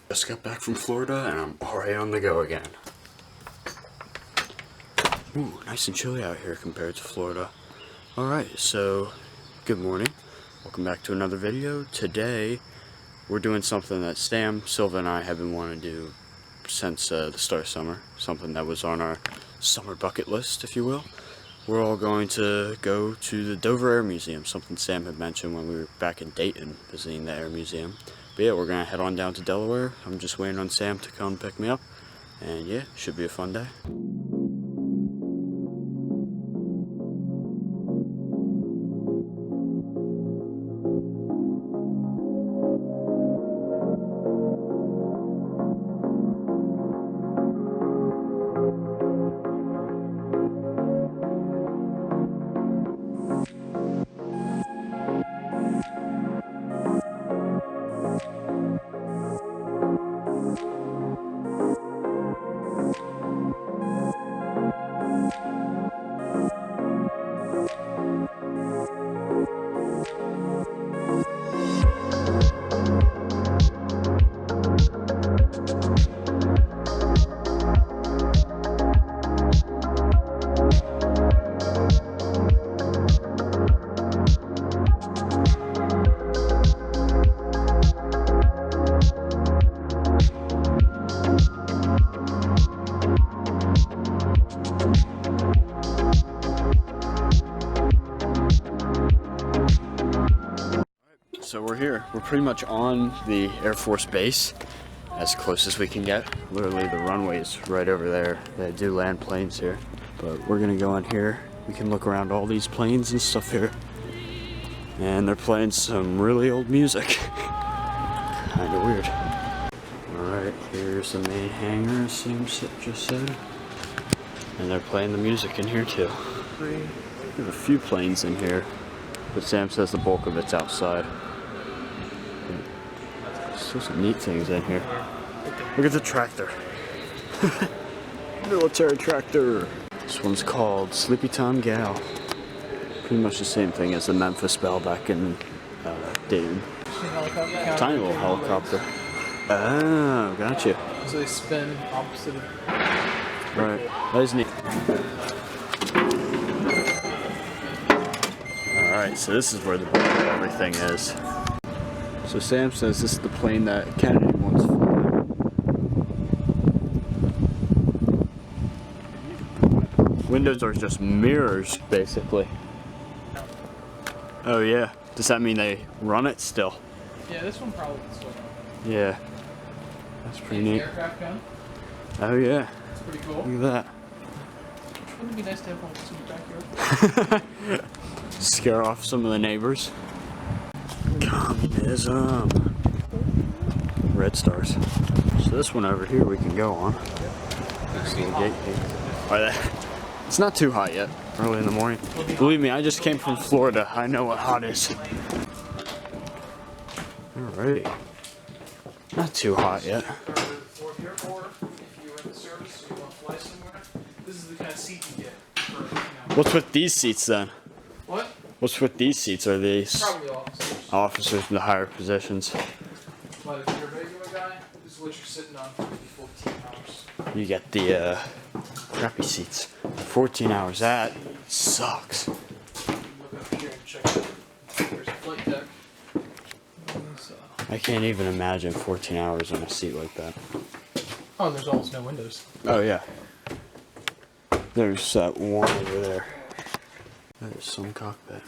Just got back from Florida and I'm already on the go again. Ooh, nice and chilly out here compared to Florida. Alright, so good morning. Welcome back to another video. Today we're doing something that Sam, Silva, and I have been wanting to do since the start of summer. Something that was on our summer bucket list, if you will. We're all going to go to the Dover Air Museum, something Sam had mentioned when we were back in Dayton visiting the Air Museum. But yeah, we're going to head on down to Delaware. I'm just waiting on Sam to come pick me up. And yeah, should be a fun day. So we're here. We're pretty much on the Air Force Base, as close as we can get. Literally the runway is right over there. They do land planes here. But we're gonna go in here. We can look around all these planes and stuff here. And they're playing some really old music. Kinda weird. Alright, here's the main hangar, as Sam just said. And they're playing the music in here too. We have a few planes in here, but Sam says the bulk of it's outside. There's some neat things in here. Look at the tractor. Military tractor. This one's called Sleepy Time Gal. Pretty much the same thing as the Memphis Belle back in Dayton. Tiny little helicopter. Oh, gotcha. So they spin opposite of... Right, that is neat. Alright, so this is where the bulk of everything is. So Sam says this is the plane that Kennedy once flew. Windows are just mirrors, basically. Oh yeah. Does that mean they run it still? Yeah, this one probably can still run. Yeah. That's pretty neat. Aircraft gun. Oh yeah. It's pretty cool. Look at that. Wouldn't it be nice to have one in the backyard? Scare off some of the neighbors. Communism. Red stars. So this one over here we can go on. See the gate here. It's not too hot yet. Early in the morning. Believe me, I just came from Florida. I know what hot is. Alrighty. Not too hot yet. Or if you were in the service or you want to fly somewhere, this is the kind of seat you get. For, What's with these seats then? What? What's with these seats? Are these Probably officers. Officers in the higher positions? But if you're a regular guy, this is what you're sitting on for maybe 14 hours. You get the crappy seats. 14 hours. That sucks. You look up here and check out. There's a flight deck. I can't even imagine 14 hours on a seat like that. Oh, and there's almost no windows. Oh yeah. There's that one over there. There's some cockpit.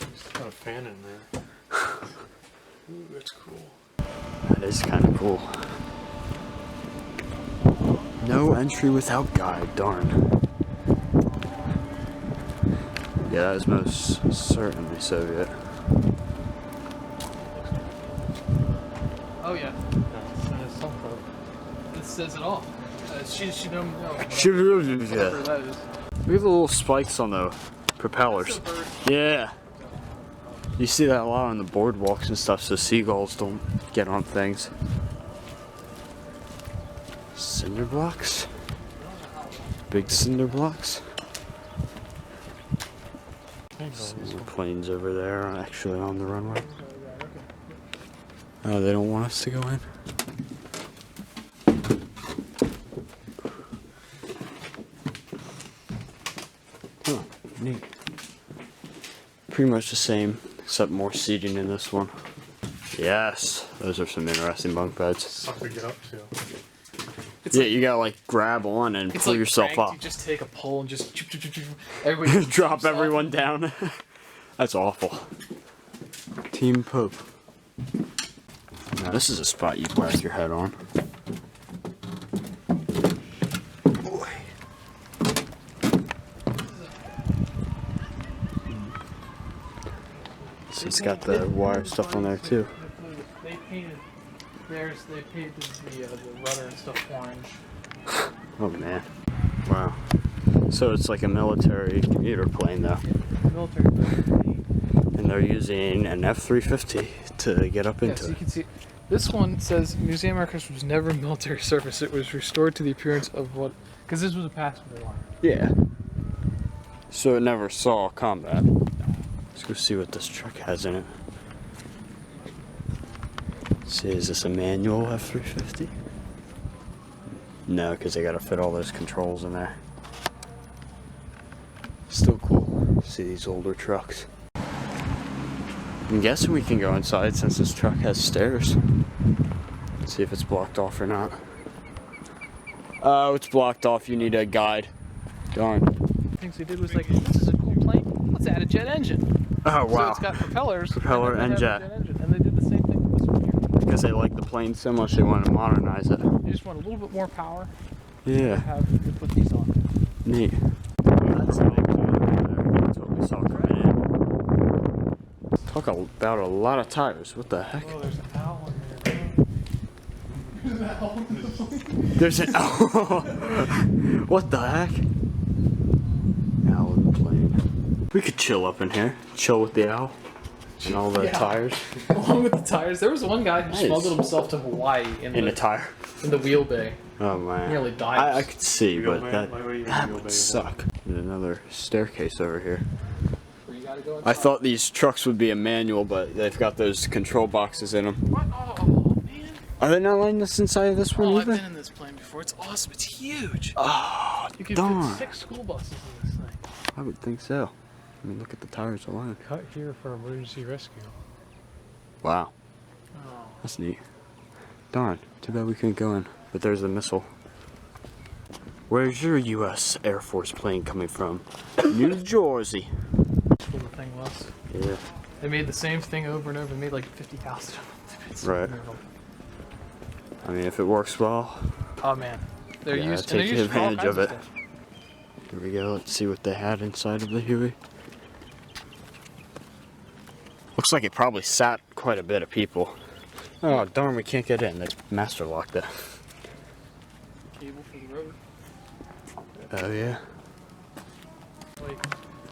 There's got a fan in there. Ooh, that's cool. That is kind of cool. No entry without guide, darn. Yeah, that is most certainly Soviet. Oh yeah. It says it all. She don't know. Whatever that is. We have the little spikes on the propellers. Yeah. You see that a lot on the boardwalks and stuff, so seagulls don't get on things. Cinder blocks? Big cinder blocks? Some planes over there, actually on the runway. Oh, they don't want us to go in? Huh, neat. Pretty much the same, except more seating in this one. Yes, those are some interesting bunk beds. Something to get up to. Yeah, you gotta like grab on and pull like yourself pranked. up. You just take a pole and just everybody Drop everyone down. That's awful. Team Pope. Now this is a spot you whack your head on. Boy. So it's got the wire stuff on there too. They painted theirs. They painted the rudder and stuff orange. Oh man. Wow. So it's like a military commuter plane though. Yeah, military plane. And they're using an F-350 to get up Yeah, into so you it. can see. This one says Museum Aircraft was never a military service. It was restored to the appearance of what, because this was a passenger line. Yeah. So it never saw combat. Let's go see what this truck has in it. Let's see, is this a manual F-350? No, because they gotta fit all those controls in there. Still cool. See these older trucks. I'm guessing we can go inside since this truck has stairs. Let's see if it's blocked off or not. Oh, it's blocked off. You need a guide. Darn. Things they did was like, this is a cool plane. Let's add a jet engine. Oh, wow. So it's got propellers. Propeller and jet. Engine. And they did the same thing with this one here. Because they like the plane so much, they want to modernize it. They just want a little bit more power. Yeah. To put these on. Neat. That's a big plane over there. That's what we saw coming in. Talk about a lot of tires. What the heck? Oh, there's an owl in there. There's an owl. There's an owl. What the heck? Owl in the plane. We could chill up in here. Chill with the owl. And all the tires. Along with the tires. There was one guy who smuggled himself to Hawaii in a tire. In the wheel bay. Oh man. Nearly died. I could see, but that that would suck. There's another staircase over here. You gotta go I thought these trucks would be a manual, but they've got those control boxes in them. What? Oh, man. Are they not letting us inside of this one Oh, I've either? been in this plane before. It's awesome. It's huge. Oh, You can darn. fit 6 school buses in this thing. I would think so. I mean, look at the tires alone. Cut here for emergency rescue. Wow, Oh. that's neat. Darn, too bad we couldn't go in. But there's the missile. Where's your U.S. Air Force plane coming from? New Jersey. That's what the thing was. Yeah. They made the same thing over and over. They made like 50,000 of them. Right. I mean, if it works well. Oh man, they're Yeah, used. take And they're used for all advantage of kinds it. stuff. Here we go. Let's see what they had inside of the Huey. Looks like it probably sat quite a bit of people. Oh darn, we can't get in. They master locked it. Cable for the road. Oh yeah. Like,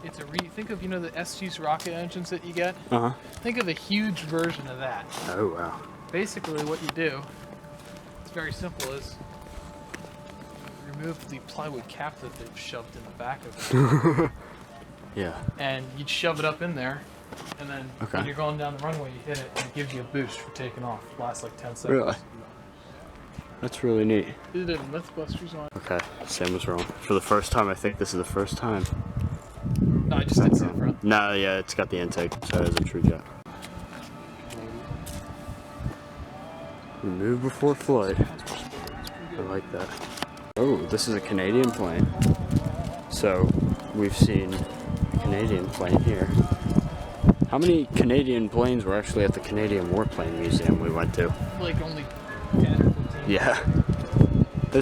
it's a think of the SG's rocket engines that you get. Uh huh. Think of a huge version of that. Oh wow. Basically, what you do, it's very simple, is remove the plywood cap that they've shoved in the back of it, Yeah. and you'd shove it up in there, and then Okay. when you're going down the runway, you hit it, and it gives you a boost for taking off. Lasts like 10 seconds. Really? That's really neat. They did Mythbusters on. Okay, Sam was wrong. For the first time, I think this is the first time. No, I just didn't see the front. No, yeah, it's got the intake, so it is a true jet. Remove before flight. I like that. Oh, this is a Canadian plane. So, we've seen a Canadian plane here. How many Canadian planes were actually at the Canadian Warplane Museum we went to? Like only 10 or 15. Yeah.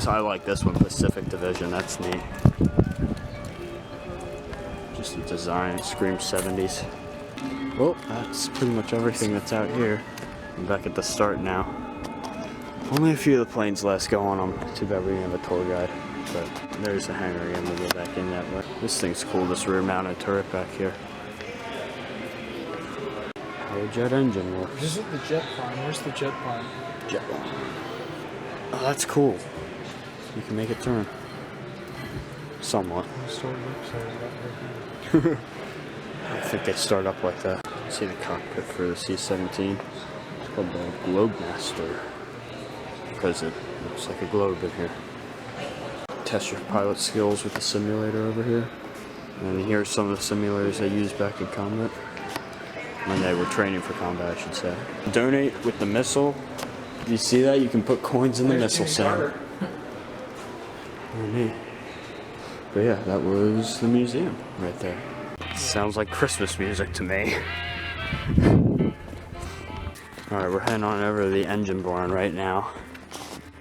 I like this one, Pacific Division, that's neat. Just the design, screams 70s. Well, that's pretty much everything that's out here. I'm back at the start now. Only a few of the planes left go on them. Too bad we didn't have a tour guide. But there's the hangar again, we'll go back in that way. This thing's cool, this rear mounted turret back here. How a jet engine works. This isn't the jet prime. Where's the jet prime? Jet. Oh, that's cool. You can make it turn. Somewhat. I think they start up like that. See the cockpit for the C-17. called the Globemaster because it looks like a globe in here. Test your pilot skills with the simulator over here. And here's some of the simulators they used back in combat. When they were training for combat, I should say. Donate with the missile. Do you see that? You can put coins in the missile, Sam. Neat. But yeah, that was the museum right there. Sounds like Christmas music to me. Alright, we're heading on over to the engine barn right now.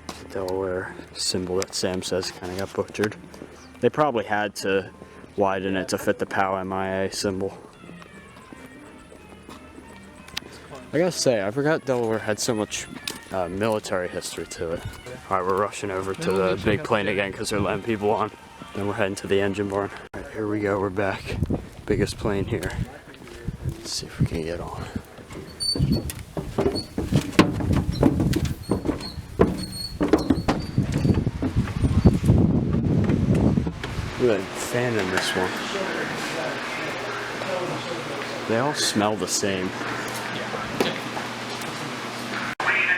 The Delaware symbol that Sam says kind of got butchered. They probably had to widen it to fit the POW MIA symbol. I gotta say, I forgot Delaware had so much military history to it. Alright, we're rushing over to the big plane again because they're letting people on. Then we're heading to the engine barn. Alright, here we go, we're back. Biggest plane here. Let's see if we can get on. Look at that fan in this one. They all smell the same.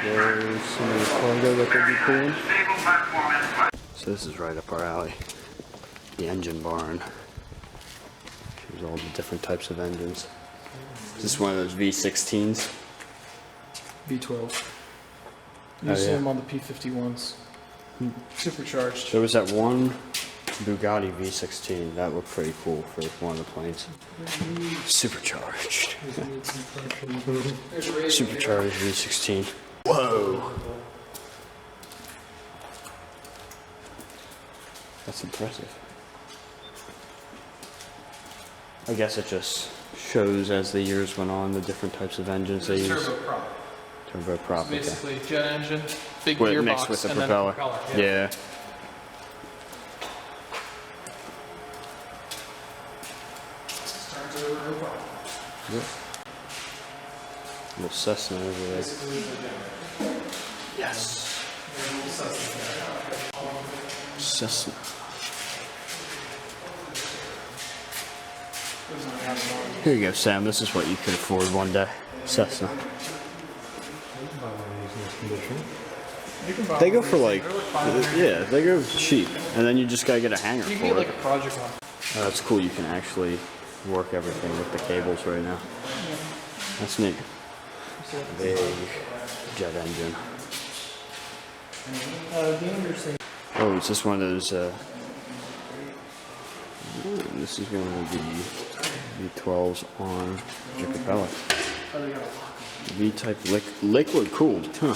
There's some of the cargo that they'll be pulling. So this is right up our alley. The engine barn. Here's all the different types of engines. This is one of those V16s. V12. You see them on the P51s. Supercharged. There was that one Bugatti V16. That looked pretty cool for one of the planes. Supercharged. Supercharged V16. Whoa! That's impressive. I guess it just shows as the years went on the different types of engines they use. Turboprop. Turboprop. So basically, jet engine, big With, gearbox, mixed with the and propeller. then a propeller. Yeah. Turns over, no problem. Yep. Little Cessna over there. Yes. Cessna. Here you go, Sam. This is what you could afford one day. Cessna. They go for like, yeah, they go cheap, and then you just gotta get a hanger You for can get like it. a project one. That's cool. You can actually work everything with the cables right now. That's neat. Big jet engine. Oh, is this one of those? This is going to be V12s on your propeller. V-type liquid cooled, huh?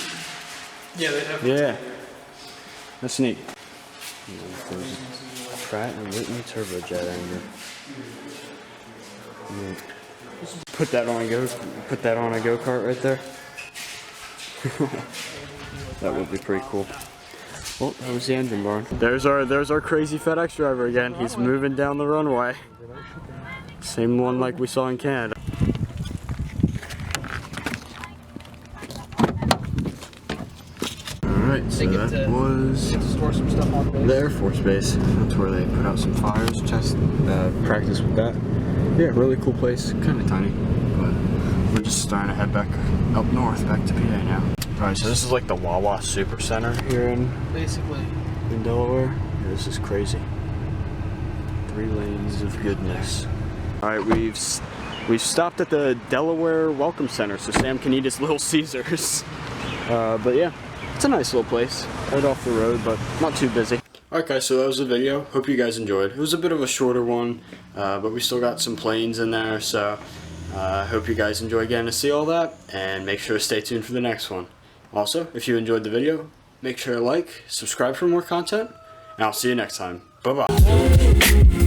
Yeah, they have. Yeah, that's neat. Pratt and Whitney turbojet engine. Put that on a go-kart right there. That would be pretty cool. Well, that was the engine barn. There's our crazy FedEx driver again. He's moving down the runway. Same one like we saw in Canada. Alright, so that was Store some stuff on base. the Air Force Base. That's where they put out some fires, practice with that. Yeah, really cool place. Kind of tiny, but we're just starting to head back up north, back to PA now. Alright, so this is like the Wawa Super Center here in Delaware. Yeah, this is crazy. 3 lanes of goodness. Alright, we've stopped at the Delaware Welcome Center so Sam can eat his Little Caesars. But yeah, it's a nice little place. Right off the road, but not too busy. Alright guys, so that was the video. Hope you guys enjoyed. It was a bit of a shorter one, but we still got some planes in there, so hope you guys enjoy getting to see all that, and make sure to stay tuned for the next one. Also, if you enjoyed the video, make sure to like, subscribe for more content, and I'll see you next time. Bye-bye.